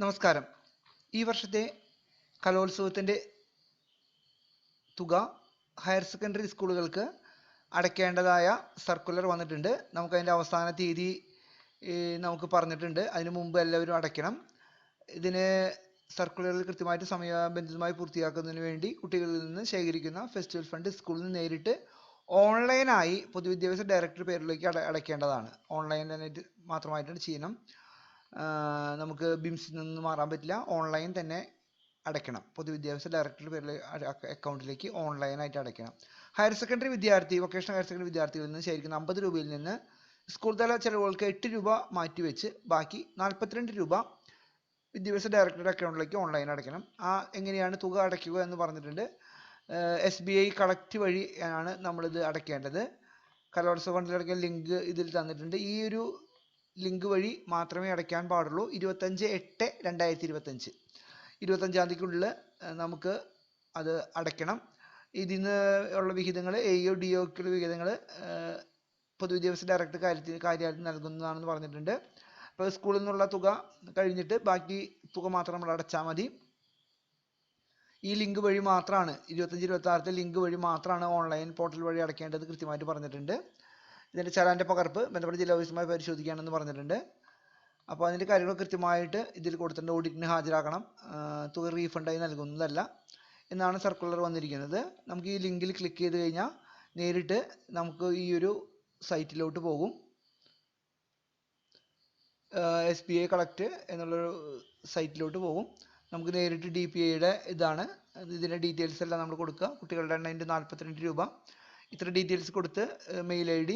നമസ്കാരം. ഈ വർഷത്തെ കലോത്സവത്തിൻ്റെ തുക ഹയർ സെക്കൻഡറി സ്കൂളുകൾക്ക് അടയ്ക്കേണ്ടതായ സർക്കുലർ വന്നിട്ടുണ്ട്. നമുക്കതിൻ്റെ അവസാന തീയതി നമുക്ക് പറഞ്ഞിട്ടുണ്ട്. അതിന് മുമ്പ് എല്ലാവരും അടയ്ക്കണം. ഇതിന് സർക്കുലറിൽ കൃത്യമായിട്ട് സമയബന്ധിതമായി പൂർത്തിയാക്കുന്നതിന് വേണ്ടി കുട്ടികളിൽ നിന്ന് ശേഖരിക്കുന്ന ഫെസ്റ്റിവൽ ഫണ്ട് സ്കൂളിൽ നിന്ന് നേരിട്ട് ഓൺലൈനായി പൊതുവിദ്യാഭ്യാസ ഡയറക്ടർ പേരിലേക്ക് അടയ്ക്കേണ്ടതാണ്. ഓൺലൈനായിട്ട് മാത്രമായിട്ടാണ് ചെയ്യണം. നമുക്ക് ബിംസിൽ നിന്ന് മാറാൻ പറ്റില്ല. ഓൺലൈൻ തന്നെ അടയ്ക്കണം. പൊതുവിദ്യാഭ്യാസ ഡയറക്ടറുടെ പേരിൽ അക്കൗണ്ടിലേക്ക് ഓൺലൈനായിട്ട് അടയ്ക്കണം. ഹയർ സെക്കൻഡറി വിദ്യാർത്ഥി, വൊക്കേഷണൽ ഹയർ സെക്കൻഡറി വിദ്യാർത്ഥികളിൽ നിന്ന് ശേഖരിക്കുന്ന 50 രൂപയിൽ നിന്ന് സ്കൂൾ തല ചെലവുകൾക്ക് 8 രൂപ മാറ്റിവെച്ച് ബാക്കി 42 രൂപ വിദ്യാഭ്യാസ ഡയറക്ടറുടെ അക്കൗണ്ടിലേക്ക് ഓൺലൈൻ അടയ്ക്കണം. എങ്ങനെയാണ് തുക അടയ്ക്കുക എന്ന് പറഞ്ഞിട്ടുണ്ട്. SBI കളക്ട് വഴി ആണ് നമ്മളിത് അടയ്ക്കേണ്ടത്. കലോത്സവ ഫണ്ടിൽ അടയ്ക്കാൻ ലിങ്ക് ഇതിൽ തന്നിട്ടുണ്ട്. ഈ ഒരു ലിങ്ക് വഴി മാത്രമേ അടയ്ക്കാൻ പാടുള്ളൂ. 25/8/2025 25-ാം തീയതിക്കുള്ളിൽ നമുക്ക് അത് അടയ്ക്കണം. ഇതിൽ നിന്ന് ഉള്ള വിഹിതങ്ങൾ AO DOക്കുള്ള വിഹിതങ്ങൾ പൊതുവിദ്യാഭ്യാസ ഡയറക്ടർ കാര്യാലയത്തിൽ നൽകുന്നതാണെന്ന് പറഞ്ഞിട്ടുണ്ട്. അപ്പോൾ സ്കൂളിൽ നിന്നുള്ള തുക കഴിഞ്ഞിട്ട് ബാക്കി തുക മാത്രം നമ്മൾ അടച്ചാൽ മതി. ഈ ലിങ്ക് വഴി മാത്രമാണ് 25-26 ലിങ്ക് വഴി മാത്രമാണ് ഓൺലൈൻ പോർട്ടൽ വഴി അടയ്ക്കേണ്ടത് കൃത്യമായിട്ട് പറഞ്ഞിട്ടുണ്ട്. ഇതിൻ്റെ ചലാൻ്റെ പകർപ്പ് ബന്ധപ്പെട്ട ജില്ലാ ഓഫീസുമായി പരിശോധിക്കുകയാണെന്ന് പറഞ്ഞിട്ടുണ്ട്. അപ്പോൾ അതിൻ്റെ കാര്യങ്ങൾ കൃത്യമായിട്ട് ഇതിൽ കൊടുത്തിട്ടുണ്ട്. ഓഡിറ്റിന് ഹാജരാക്കണം. തുക റീഫണ്ടായി നൽകുന്നതല്ല എന്നാണ് സർക്കുലർ വന്നിരിക്കുന്നത്. നമുക്ക് ഈ ലിങ്കിൽ ക്ലിക്ക് ചെയ്ത് കഴിഞ്ഞാൽ നേരിട്ട് നമുക്ക് ഈ ഒരു സൈറ്റിലോട്ട് പോകും. SBI കളക്ട് എന്നുള്ളൊരു സൈറ്റിലോട്ട് പോകും. നമുക്ക് നേരിട്ട് DPIയുടെ ഇതാണ്. ഇതിൻ്റെ ഡീറ്റെയിൽസ് എല്ലാം നമ്മൾ കൊടുക്കുക. കുട്ടികളുടെ എണ്ണം 42 രൂപ. ഇത്ര ഡീറ്റെയിൽസ് കൊടുത്ത് മെയിൽ ID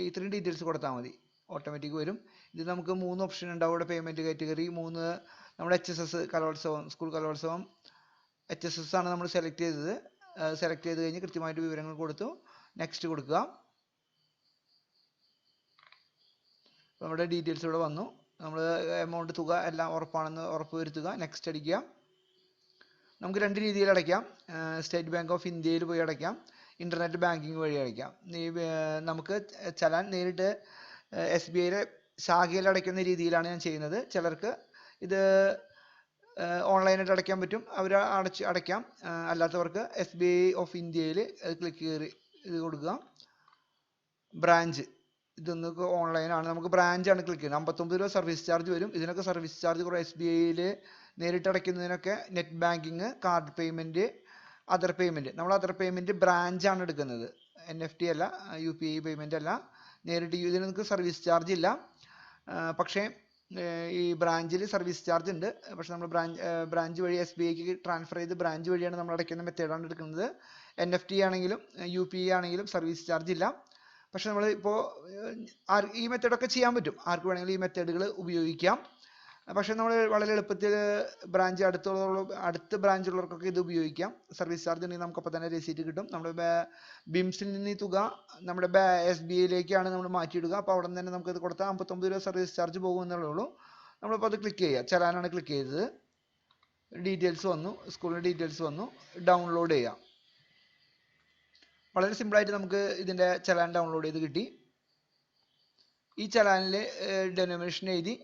ഇത്രയും ഡീറ്റെയിൽസ് കൊടുത്താൽ മതി. ഓട്ടോമാറ്റിക് വരും. ഇത് നമുക്ക് 3 ഓപ്ഷൻ ഉണ്ടാവും. ഇവിടെ പേയ്മെൻറ്റ് കാറ്റഗറി 3 നമ്മുടെ HSS കലോത്സവം, സ്കൂൾ കലോത്സവം HSS ആണ് നമ്മൾ സെലക്ട് ചെയ്തത്. സെലക്ട് ചെയ്ത് കഴിഞ്ഞ് കൃത്യമായിട്ട് വിവരങ്ങൾ കൊടുത്തു നെക്സ്റ്റ് കൊടുക്കുക. നമ്മുടെ ഡീറ്റെയിൽസ് ഇവിടെ വന്നു. നമ്മൾ എമൗണ്ട് തുക എല്ലാം ഉറപ്പാണെന്ന് ഉറപ്പ് വരുത്തുക. നെക്സ്റ്റ് അടിക്കുക. നമുക്ക് 2 രീതിയിൽ അടയ്ക്കാം. സ്റ്റേറ്റ് ബാങ്ക് ഓഫ് ഇന്ത്യയിൽ പോയി അടയ്ക്കാം, ഇൻ്റർനെറ്റ് ബാങ്കിങ് വഴി അടയ്ക്കാം. നമുക്ക് ചലാൻ നേരിട്ട് SBIയുടെ ശാഖയിൽ അടയ്ക്കുന്ന രീതിയിലാണ് ഞാൻ ചെയ്യുന്നത്. ചിലർക്ക് ഇത് ഓൺലൈനായിട്ട് അടയ്ക്കാൻ പറ്റും. അവർ അടയ്ക്കാം. അല്ലാത്തവർക്ക് SBI ഓഫ് ഇന്ത്യയിൽ ക്ലിക്ക് ചെയ്ത് ഇത് കൊടുക്കുക. ബ്രാഞ്ച് ഇതൊന്നൊക്കെ ഓൺലൈനാണ്. നമുക്ക് ബ്രാഞ്ചാണ് ക്ലിക്ക് ചെയ്യുന്നത്. 59 രൂപ സർവീസ് ചാർജ് വരും. ഇതിനൊക്കെ സർവീസ് ചാർജ് കുറേ. SBIയിൽ നേരിട്ട് അടയ്ക്കുന്നതിനൊക്കെ net banking, card payment, other payment. നമ്മൾ അതർ പേയ്മെൻറ്റ് ബ്രാഞ്ചാണ് എടുക്കുന്നത്. NFT അല്ല, UPI പേയ്മെൻ്റ് അല്ല. നേരിട്ട് ഇതിന് നമുക്ക് സർവീസ് ചാർജ് ഇല്ല. പക്ഷേ ഈ ബ്രാഞ്ചിൽ സർവീസ് ചാർജ് ഉണ്ട്. പക്ഷേ നമ്മൾ ബ്രാഞ്ച് വഴി SBIക്ക് ട്രാൻസ്ഫർ ചെയ്ത് ബ്രാഞ്ച് വഴിയാണ് നമ്മൾ അടയ്ക്കുന്ന മെത്തേഡാണ് എടുക്കുന്നത്. NFT ആണെങ്കിലും UPI ആണെങ്കിലും സർവീസ് ചാർജ് ഇല്ല. പക്ഷെ നമ്മൾ ഇപ്പോൾ ഈ മെത്തേഡൊക്കെ ചെയ്യാൻ പറ്റും. ആർക്ക് വേണമെങ്കിലും ഈ മെത്തേഡുകൾ ഉപയോഗിക്കാം. പക്ഷെ നമ്മൾ വളരെ എളുപ്പത്തിൽ അടുത്ത ബ്രാഞ്ചുള്ളവർക്കൊക്കെ ഇത് ഉപയോഗിക്കാം. സർവീസ് ചാർജ് ഉണ്ടെങ്കിൽ നമുക്ക് അപ്പോൾ തന്നെ റെസീറ്റ് കിട്ടും. നമ്മുടെ ബിംസിൽ നിന്ന് ഈ തുക നമ്മുടെ SBIയിലേക്കാണ് നമ്മൾ മാറ്റിയിടുക. അപ്പോൾ അവിടെ നിന്ന് തന്നെ നമുക്കത് കൊടുത്താൽ 59 രൂപ സർവീസ് ചാർജ് പോകും എന്നുള്ളേ ഉള്ളൂ. നമ്മളിപ്പോൾ അത് ക്ലിക്ക് ചെയ്യുക. ചലാനാണ് ക്ലിക്ക് ചെയ്തത്. ഡീറ്റെയിൽസ് വന്നു, സ്കൂളിൻ്റെ ഡീറ്റെയിൽസ് വന്നു. ഡൗൺലോഡ് ചെയ്യാം. വളരെ സിമ്പിളായിട്ട് നമുക്ക് ഇതിൻ്റെ ചലാൻ ഡൗൺലോഡ് ചെയ്ത് കിട്ടി. ഈ ചലാനിൽ ഡെനോമിനേഷൻ എഴുതി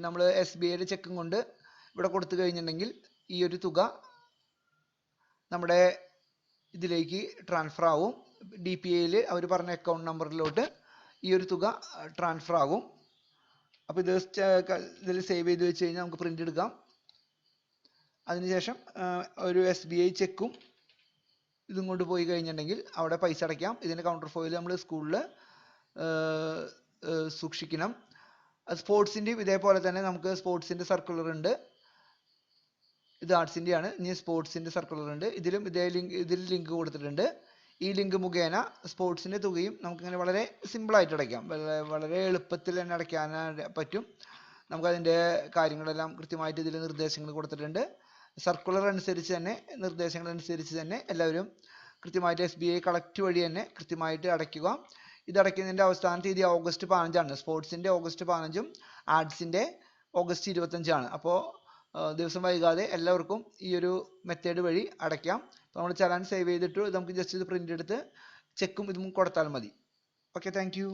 നമ്മൾ SBIയുടെ ചെക്കും കൊണ്ട് ഇവിടെ കൊടുത്തു കഴിഞ്ഞിട്ടുണ്ടെങ്കിൽ ഈ ഒരു തുക നമ്മുടെ ഇതിലേക്ക് ട്രാൻസ്ഫർ ആവും. DPIയിൽ അവർ പറഞ്ഞ അക്കൗണ്ട് നമ്പറിലോട്ട് ഈ ഒരു തുക ട്രാൻസ്ഫർ ആകും. അപ്പോൾ ഇതിൽ സേവ് ചെയ്ത് വെച്ച് കഴിഞ്ഞാൽ നമുക്ക് പ്രിൻ്റ് എടുക്കാം. അതിനുശേഷം ഒരു SBI ചെക്കും ഇതും കൊണ്ട് പോയി കഴിഞ്ഞിട്ടുണ്ടെങ്കിൽ അവിടെ പൈസ അടയ്ക്കാം. ഇതിൻ്റെ കൗണ്ടർ ഫോയിൽ നമ്മൾ സ്കൂളിൽ സൂക്ഷിക്കണം. സ്പോർട്സിൻ്റെയും ഇതേപോലെ തന്നെ നമുക്ക് സ്പോർട്സിൻ്റെ സർക്കുലർ ഉണ്ട്. ഇത് ആർട്സിൻ്റെയാണ്. ഇനി സ്പോർട്സിൻ്റെ സർക്കുലർ ഉണ്ട്. ഇതിൽ ലിങ്ക് കൊടുത്തിട്ടുണ്ട്. ഈ ലിങ്ക് മുഖേന സ്പോർട്സിൻ്റെ തുകയും നമുക്കിങ്ങനെ വളരെ സിമ്പിളായിട്ട് അടയ്ക്കാം. വളരെ എളുപ്പത്തിൽ തന്നെ അടയ്ക്കാൻ പറ്റും. നമുക്കതിൻ്റെ കാര്യങ്ങളെല്ലാം കൃത്യമായിട്ട് ഇതിൽ നിർദ്ദേശങ്ങൾ കൊടുത്തിട്ടുണ്ട്. സർക്കുലർ അനുസരിച്ച് തന്നെ, നിർദ്ദേശങ്ങൾ അനുസരിച്ച് തന്നെ എല്ലാവരും കൃത്യമായിട്ട് SBI കളക്ട് വഴി തന്നെ കൃത്യമായിട്ട് അടയ്ക്കുക. ഇത് അടയ്ക്കുന്നതിൻ്റെ അവസാന തീയതി ഓഗസ്റ്റ് 15ആണ്. സ്പോർട്സിൻ്റെ ഓഗസ്റ്റ് 15ഉം ആർട്സിൻ്റെ ഓഗസ്റ്റ് 25ആണ്. അപ്പോൾ ദിവസം വൈകാതെ എല്ലാവർക്കും ഈ ഒരു മെത്തേഡ് വഴി അടയ്ക്കാം. അപ്പോൾ നമ്മൾ ചലാൻ സേവ് ചെയ്തിട്ട് നമുക്ക് ജസ്റ്റ് ഇത് പ്രിൻ്റ് എടുത്ത് ചെക്കും ഇതും കൊടുത്താൽ മതി. Okay, thank you.